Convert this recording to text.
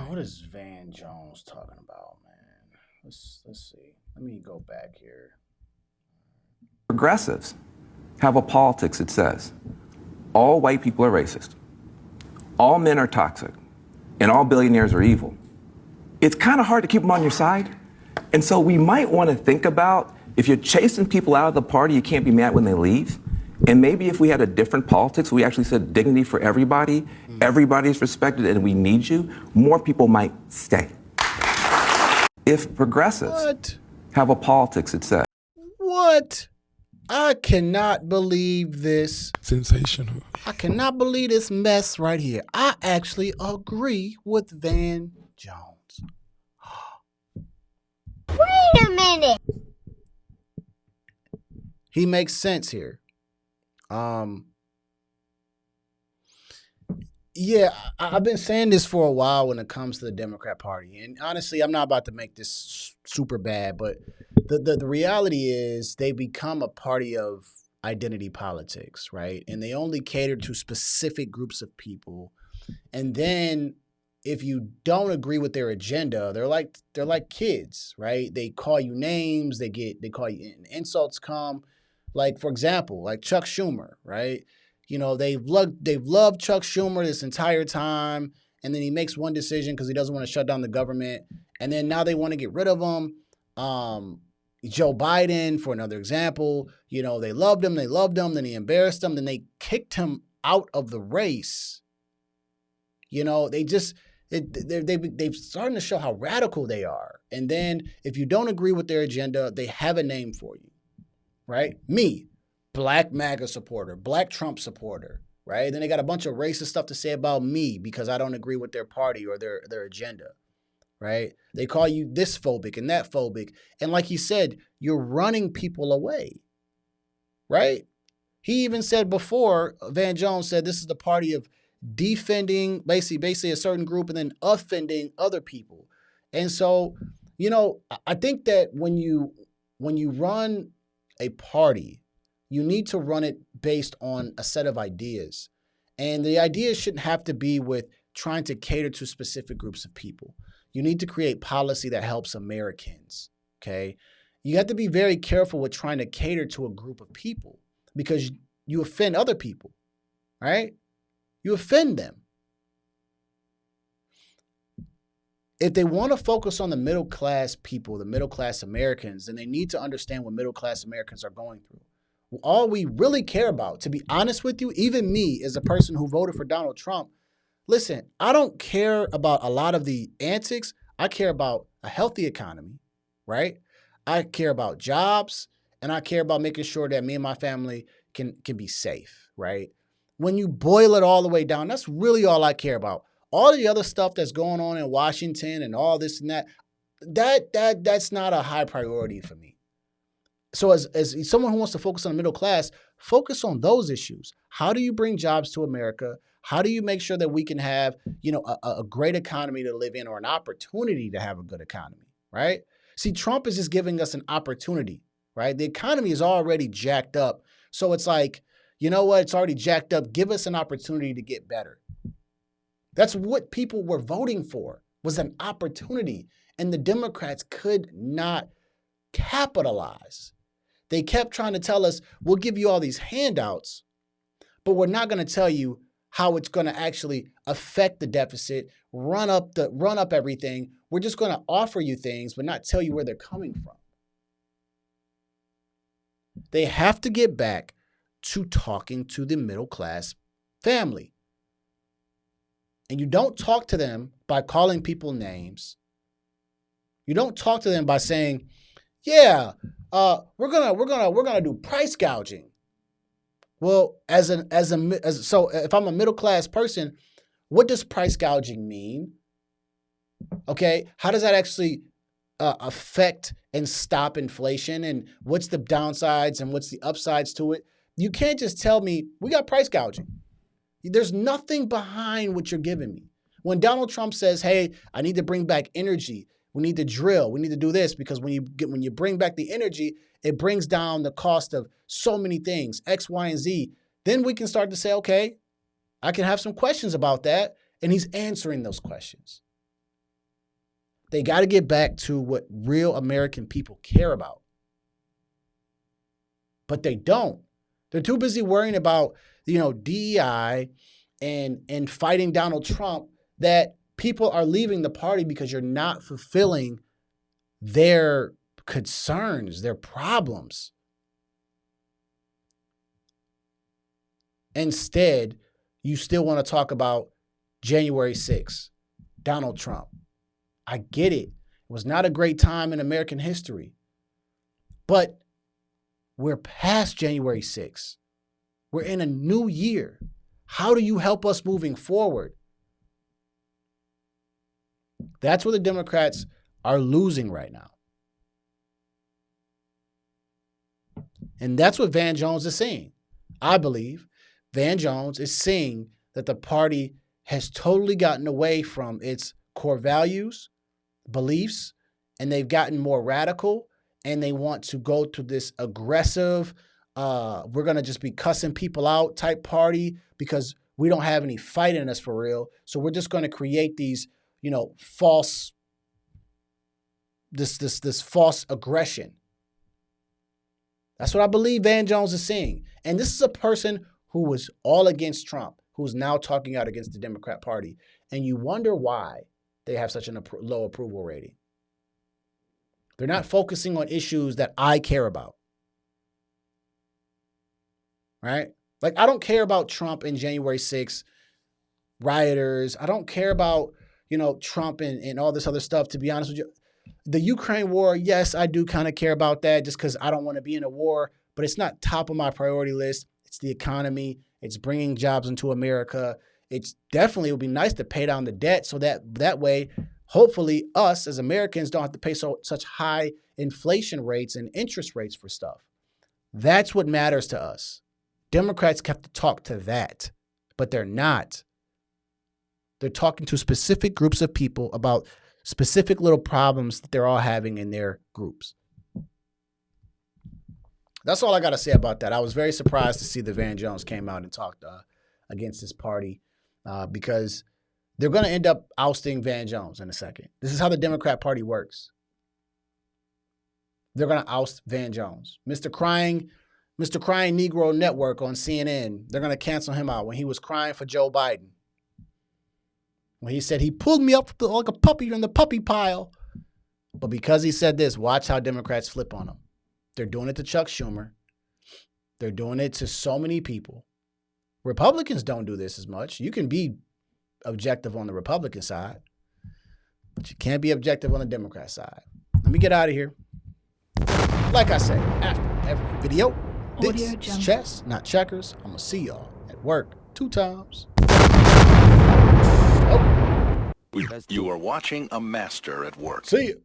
What is Van Jones talking about, man? Let's see. Let me go back here. Progressives have a politics that says all white people are racist, all men are toxic, and all billionaires are evil. It's kind of hard to keep them on your side. And so we might want to think about, if you're chasing people out of the party, you can't be mad when they leave. And maybe if we had a different politics, we actually said dignity for everybody, everybody's respected, and we need you, more people might stay. If progressives have a politics that says. What? I cannot believe this. Sensational. I cannot believe this mess right here. I actually agree with Van Jones. Wait a minute. He makes sense here. Yeah, I've been saying this for a while when it comes to the Democrat Party. And honestly, I'm not about to make this super bad, but the reality is they become a party of identity politics, right? And they only cater to specific groups of people. And then if you don't agree with their agenda, they're like kids, right? They call you names, they call you insults come. Like, for example, like Chuck Schumer, right? You know, they've loved Chuck Schumer this entire time, and then he makes one decision because he doesn't want to shut down the government, and then now they want to get rid of him. Joe Biden, for another example, you know, they loved him, then he embarrassed them, then they kicked him out of the race. You know, they've starting to show how radical they are. And then if you don't agree with their agenda, they have a name for you, right? Me. Black MAGA supporter, black Trump supporter, right? Then they got a bunch of racist stuff to say about me because I don't agree with their party or their agenda, right? They call you this phobic and that phobic. And like he said, you're running people away, right? He even said before, Van Jones said this is the party of defending basically a certain group and then offending other people. And so, you know, I think that when you run a party, you need to run it based on a set of ideas. And the ideas shouldn't have to be with trying to cater to specific groups of people. You need to create policy that helps Americans, okay? You have to be very careful with trying to cater to a group of people because you offend other people, right? You offend them. If they want to focus on the middle class people, the middle class Americans, then they need to understand what middle class Americans are going through. All we really care about, to be honest with you, even me as a person who voted for Donald Trump, listen, I don't care about a lot of the antics. I care about a healthy economy, right? I care about jobs, and I care about making sure that me and my family can be safe, right? When you boil it all the way down, that's really all I care about. All the other stuff that's going on in Washington and all this and that's not a high priority for me. So as someone who wants to focus on the middle class, focus on those issues. How do you bring jobs to America? How do you make sure that we can have, you know, a great economy to live in or an opportunity to have a good economy, right? See, Trump is just giving us an opportunity, right? The economy is already jacked up. So it's like, you know what? It's already jacked up. Give us an opportunity to get better. That's what people were voting for, was an opportunity. And the Democrats could not capitalize. They kept trying to tell us, we'll give you all these handouts, but we're not going to tell you how it's going to actually affect the deficit, run up everything. We're just going to offer you things, but not tell you where they're coming from. They have to get back to talking to the middle class family. And you don't talk to them by calling people names. You don't talk to them by saying, yeah, we're gonna do price gouging. Well, so if I'm a middle class person, what does price gouging mean? Okay, how does that actually affect and stop inflation? And what's the downsides and what's the upsides to it? You can't just tell me we got price gouging. There's nothing behind what you're giving me. When Donald Trump says, hey, I need to bring back energy, we need to drill, we need to do this, because when you bring back the energy, it brings down the cost of so many things, X, Y, and Z. Then we can start to say, okay, I can have some questions about that. And he's answering those questions. They got to get back to what real American people care about. But they don't. They're too busy worrying about, DEI and fighting Donald Trump, that people are leaving the party because you're not fulfilling their concerns, their problems. Instead, you still want to talk about January 6th, Donald Trump. I get it. It was not a great time in American history. But we're past January 6th. We're in a new year. How do you help us moving forward? That's where the Democrats are losing right now. And that's what Van Jones is saying. I believe Van Jones is seeing that the party has totally gotten away from its core values, beliefs, and they've gotten more radical, and they want to go to this aggressive, we're going to just be cussing people out type party because we don't have any fight in us for real. So we're just going to create these, false, this false aggression. That's what I believe Van Jones is saying. And this is a person who was all against Trump, who's now talking out against the Democrat Party. And you wonder why they have such a low approval rating. They're not focusing on issues that I care about. Right? Like, I don't care about Trump and January 6th rioters. I don't care about, Trump and all this other stuff, to be honest with you. The Ukraine war, yes, I do kind of care about that just because I don't want to be in a war, but it's not top of my priority list. It's the economy. It's bringing jobs into America. It's definitely, it would be nice to pay down the debt so that way, hopefully us as Americans don't have to pay such high inflation rates and interest rates for stuff. That's what matters to us. Democrats have to talk to that, but they're not. They're talking to specific groups of people about specific little problems that they're all having in their groups. That's all I got to say about that. I was very surprised to see that Van Jones came out and talked against this party because they're going to end up ousting Van Jones in a second. This is how the Democrat Party works. They're going to oust Van Jones. Mr. Crying Negro Network on CNN, they're going to cancel him out when he was crying for Joe Biden. When he said he pulled me up like a puppy in the puppy pile. But because he said this, watch how Democrats flip on him. They're doing it to Chuck Schumer. They're doing it to so many people. Republicans don't do this as much. You can be objective on the Republican side, but you can't be objective on the Democrat side. Let me get out of here. Like I say, after every video, this is chess, not checkers. I'm going to see y'all at work 2 times. You are watching a master at work. See you.